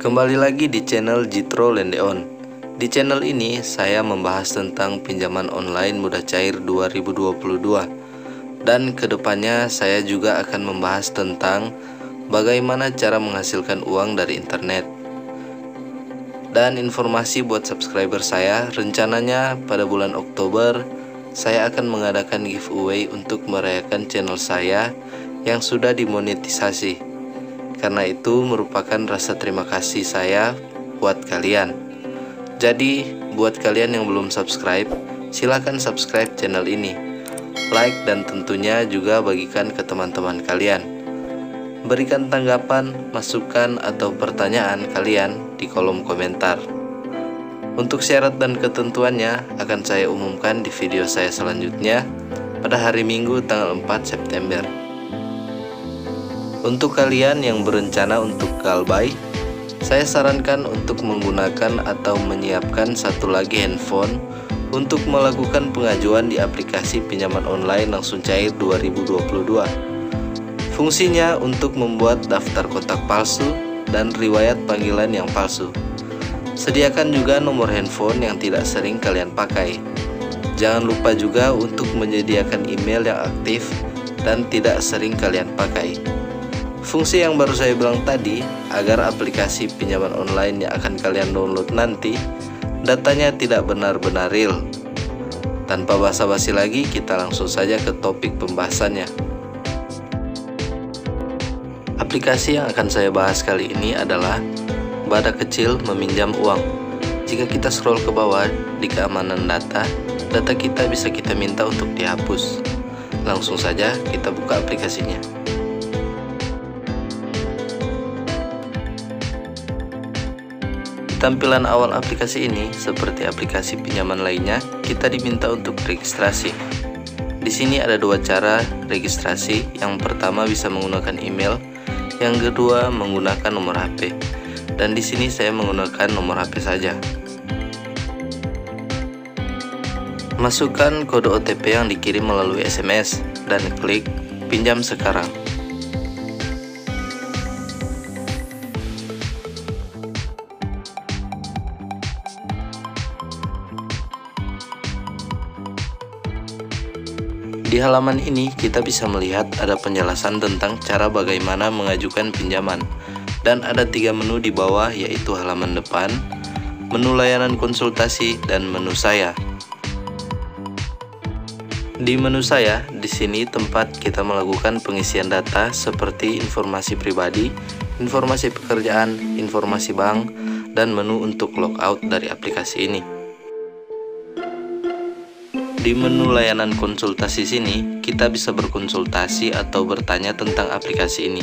Kembali lagi di channel Jitro Lendeon. Di channel ini saya membahas tentang pinjaman online mudah cair 2022. Dan kedepannya saya juga akan membahas tentang bagaimana cara menghasilkan uang dari internet. Dan informasi buat subscriber saya, rencananya pada bulan Oktober saya akan mengadakan giveaway untuk merayakan channel saya yang sudah dimonetisasi. Karena itu merupakan rasa terima kasih saya buat kalian. Jadi buat kalian yang belum subscribe, silahkan subscribe channel ini, like, dan tentunya juga bagikan ke teman-teman kalian. Berikan tanggapan, masukan, atau pertanyaan kalian di kolom komentar. Untuk syarat dan ketentuannya akan saya umumkan di video saya selanjutnya pada hari Minggu tanggal 4 September. Untuk kalian yang berencana untuk galbay, saya sarankan untuk menggunakan atau menyiapkan satu lagi handphone untuk melakukan pengajuan di aplikasi pinjaman online langsung cair 2022. Fungsinya untuk membuat daftar kontak palsu dan riwayat panggilan yang palsu. Sediakan juga nomor handphone yang tidak sering kalian pakai. Jangan lupa juga untuk menyediakan email yang aktif dan tidak sering kalian pakai. Fungsi yang baru saya bilang tadi, agar aplikasi pinjaman online yang akan kalian download nanti, datanya tidak benar-benar real. Tanpa basa-basi lagi, kita langsung saja ke topik pembahasannya. Aplikasi yang akan saya bahas kali ini adalah Badak Kecil Meminjam Uang. Jika kita scroll ke bawah di keamanan data, data kita bisa kita minta untuk dihapus. Langsung saja kita buka aplikasinya. Tampilan awal aplikasi ini, seperti aplikasi pinjaman lainnya, kita diminta untuk registrasi. Di sini ada dua cara registrasi. Yang pertama bisa menggunakan email, yang kedua menggunakan nomor HP. Dan di sini saya menggunakan nomor HP saja. Masukkan kode OTP yang dikirim melalui SMS dan klik pinjam sekarang. Di halaman ini kita bisa melihat ada penjelasan tentang cara bagaimana mengajukan pinjaman, dan ada 3 menu di bawah, yaitu halaman depan, menu layanan konsultasi, dan menu saya. Di menu saya, di sini tempat kita melakukan pengisian data seperti informasi pribadi, informasi pekerjaan, informasi bank, dan menu untuk logout dari aplikasi ini. Di menu layanan konsultasi sini, kita bisa berkonsultasi atau bertanya tentang aplikasi ini,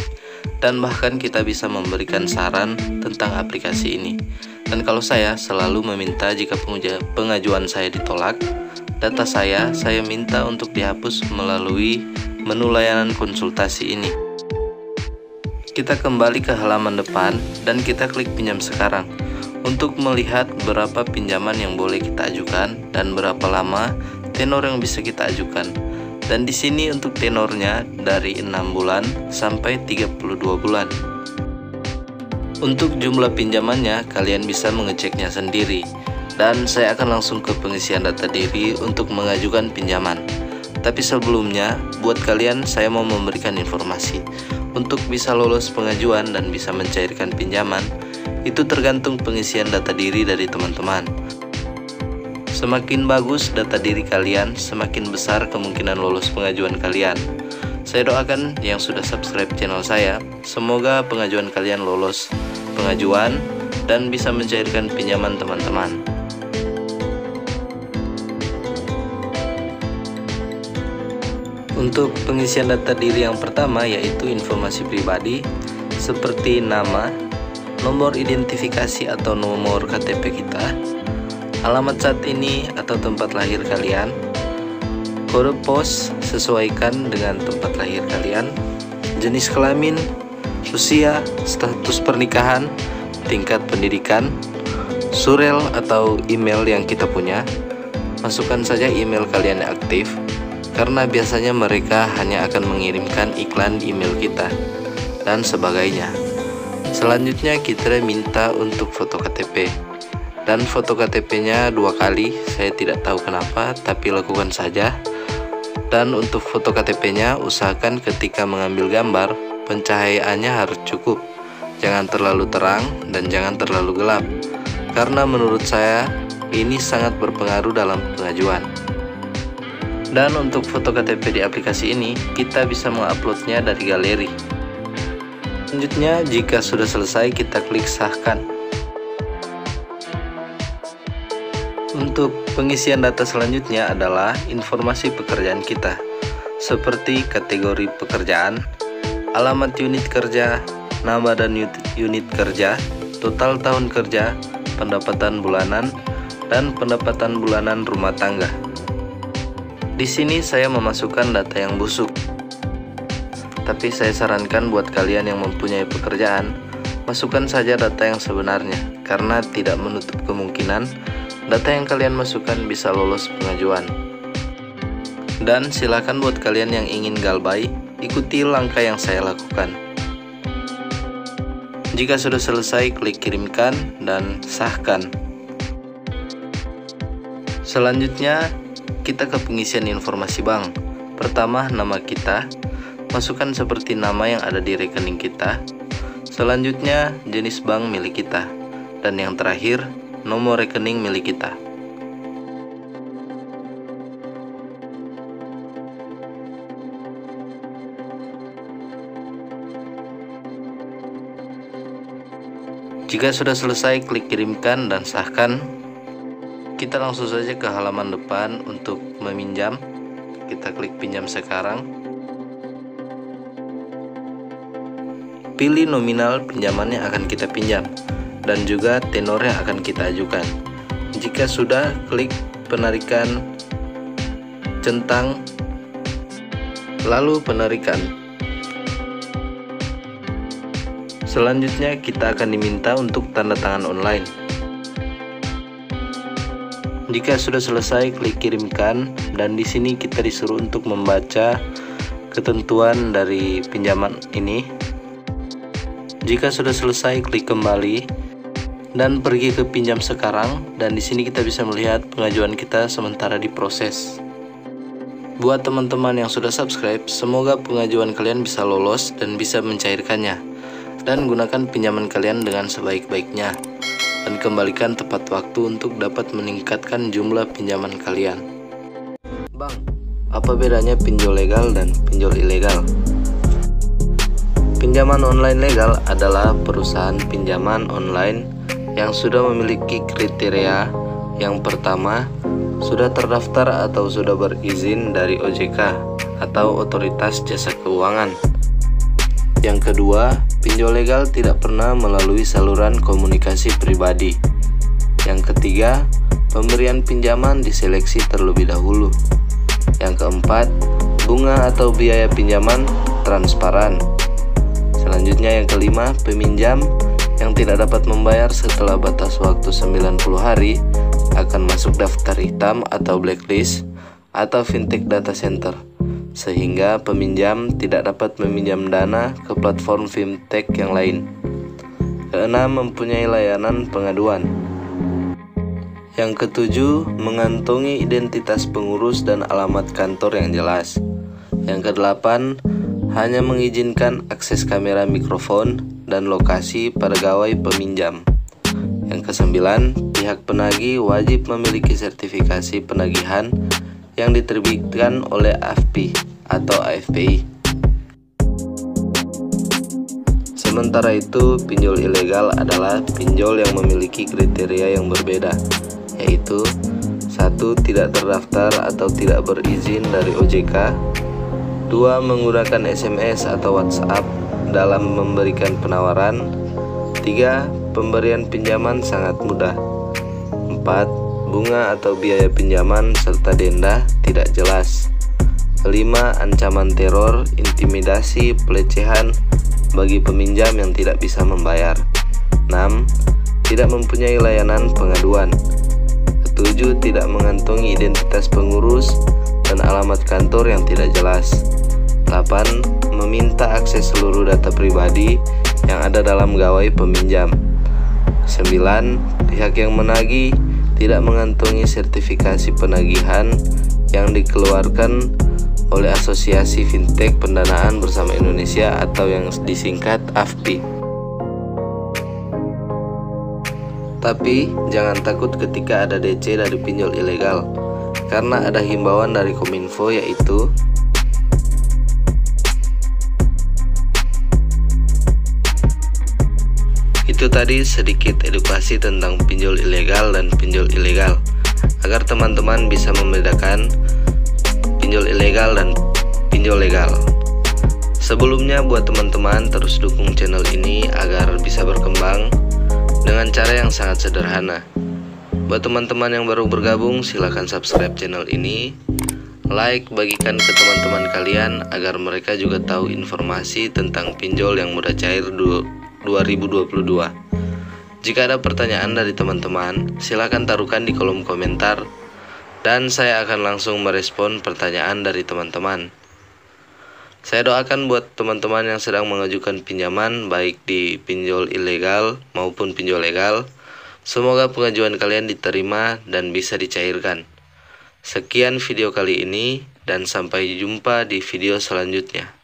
dan bahkan kita bisa memberikan saran tentang aplikasi ini. Dan kalau saya selalu meminta jika pengajuan saya ditolak, data saya minta untuk dihapus melalui menu layanan konsultasi ini. Kita kembali ke halaman depan dan kita klik pinjam sekarang untuk melihat berapa pinjaman yang boleh kita ajukan dan berapa lama tenor yang bisa kita ajukan. Dan di sini untuk tenornya dari 6 bulan sampai 32 bulan. Untuk jumlah pinjamannya kalian bisa mengeceknya sendiri. Dan saya akan langsung ke pengisian data diri untuk mengajukan pinjaman. Tapi sebelumnya, buat kalian saya mau memberikan informasi. Untuk bisa lolos pengajuan dan bisa mencairkan pinjaman, itu tergantung pengisian data diri dari teman-teman. Semakin bagus data diri kalian, semakin besar kemungkinan lolos pengajuan kalian. Saya doakan yang sudah subscribe channel saya, semoga pengajuan kalian lolos pengajuan dan bisa mencairkan pinjaman teman-teman. Untuk pengisian data diri yang pertama, yaitu informasi pribadi seperti nama, nomor identifikasi atau nomor KTP kita, alamat saat ini atau tempat lahir kalian, kode pos sesuaikan dengan tempat lahir kalian, jenis kelamin, usia, status pernikahan, tingkat pendidikan, surel atau email yang kita punya. Masukkan saja email kalian yang aktif, karena biasanya mereka hanya akan mengirimkan iklan di email kita, dan sebagainya. Selanjutnya kita minta untuk foto KTP, dan foto KTP-nya 2 kali. Saya tidak tahu kenapa, tapi lakukan saja. Dan untuk foto KTP-nya usahakan ketika mengambil gambar pencahayaannya harus cukup, jangan terlalu terang dan jangan terlalu gelap, karena menurut saya ini sangat berpengaruh dalam pengajuan. Dan untuk foto KTP di aplikasi ini kita bisa menguploadnya dari galeri. Selanjutnya, jika sudah selesai, kita klik sahkan. Untuk pengisian data selanjutnya adalah informasi pekerjaan kita, seperti kategori pekerjaan, alamat unit kerja, nama dan unit kerja, total tahun kerja, pendapatan bulanan, dan pendapatan bulanan rumah tangga. Di sini saya memasukkan data yang busuk. Tapi saya sarankan buat kalian yang mempunyai pekerjaan, masukkan saja data yang sebenarnya, karena tidak menutup kemungkinan data yang kalian masukkan bisa lolos pengajuan. Dan silakan buat kalian yang ingin galbay, ikuti langkah yang saya lakukan. Jika sudah selesai, klik kirimkan dan sahkan. Selanjutnya, kita ke pengisian informasi bank. Pertama, nama kita. Masukkan seperti nama yang ada di rekening kita. Selanjutnya, jenis bank milik kita. Dan yang terakhir, nomor rekening milik kita. Jika sudah selesai, klik kirimkan dan sahkan. Kita langsung saja ke halaman depan untuk meminjam. Kita klik pinjam sekarang. Pilih nominal pinjaman yang akan kita pinjam dan juga tenor yang akan kita ajukan. Jika sudah, klik penarikan centang, lalu penarikan. Selanjutnya kita akan diminta untuk tanda tangan online. Jika sudah selesai, klik kirimkan, dan di sini kita disuruh untuk membaca ketentuan dari pinjaman ini. Jika sudah selesai, klik kembali dan pergi ke pinjam sekarang, dan di sini kita bisa melihat pengajuan kita sementara diproses. Buat teman-teman yang sudah subscribe, semoga pengajuan kalian bisa lolos dan bisa mencairkannya. Dan gunakan pinjaman kalian dengan sebaik-baiknya, dan kembalikan tepat waktu untuk dapat meningkatkan jumlah pinjaman kalian. Bang, apa bedanya pinjol legal dan pinjol ilegal? Pinjaman online legal adalah perusahaan pinjaman online yang sudah memiliki kriteria. Yang pertama, sudah terdaftar atau sudah berizin dari OJK atau Otoritas Jasa Keuangan. Yang kedua, pinjol legal tidak pernah melalui saluran komunikasi pribadi. Yang ketiga, pemberian pinjaman diseleksi terlebih dahulu. Yang keempat, bunga atau biaya pinjaman transparan. Selanjutnya yang kelima, peminjam yang tidak dapat membayar setelah batas waktu 90 hari akan masuk daftar hitam atau blacklist atau fintech data center, sehingga peminjam tidak dapat meminjam dana ke platform fintech yang lain. Keenam, mempunyai layanan pengaduan. Yang ketujuh, mengantongi identitas pengurus dan alamat kantor yang jelas. Yang kedelapan, hanya mengizinkan akses kamera, mikrofon, dan lokasi pada gawai peminjam. Yang kesembilan, pihak penagih wajib memiliki sertifikasi penagihan yang diterbitkan oleh AFPI atau AFPI. Sementara itu, pinjol ilegal adalah pinjol yang memiliki kriteria yang berbeda, yaitu 1. Tidak terdaftar atau tidak berizin dari OJK. 2. Menggunakan SMS atau WhatsApp dalam memberikan penawaran. 3. Pemberian pinjaman sangat mudah. 4. Bunga atau biaya pinjaman serta denda tidak jelas. 5. Ancaman teror, intimidasi, pelecehan bagi peminjam yang tidak bisa membayar. 6. Tidak mempunyai layanan pengaduan. 7. Tidak mengantongi identitas pengurus dan alamat kantor yang tidak jelas. 8. Meminta akses seluruh data pribadi yang ada dalam gawai peminjam. 9. Pihak yang menagih tidak mengantongi sertifikasi penagihan yang dikeluarkan oleh Asosiasi Fintech Pendanaan Bersama Indonesia atau yang disingkat AFPI. Tapi jangan takut ketika ada DC dari pinjol ilegal, karena ada himbauan dari Kominfo, yaitu itu tadi sedikit edukasi tentang pinjol ilegal dan pinjol ilegal, agar teman-teman bisa membedakan pinjol ilegal dan pinjol legal. Sebelumnya, buat teman-teman terus dukung channel ini agar bisa berkembang dengan cara yang sangat sederhana. Buat teman-teman yang baru bergabung, silahkan subscribe channel ini, like, bagikan ke teman-teman kalian agar mereka juga tahu informasi tentang pinjol yang mudah cair 2022. Jika ada pertanyaan dari teman-teman, silahkan taruhkan di kolom komentar dan saya akan langsung merespon pertanyaan dari teman-teman. Saya doakan buat teman-teman yang sedang mengajukan pinjaman baik di pinjol ilegal maupun pinjol legal, semoga pengajuan kalian diterima dan bisa dicairkan. Sekian video kali ini dan sampai jumpa di video selanjutnya.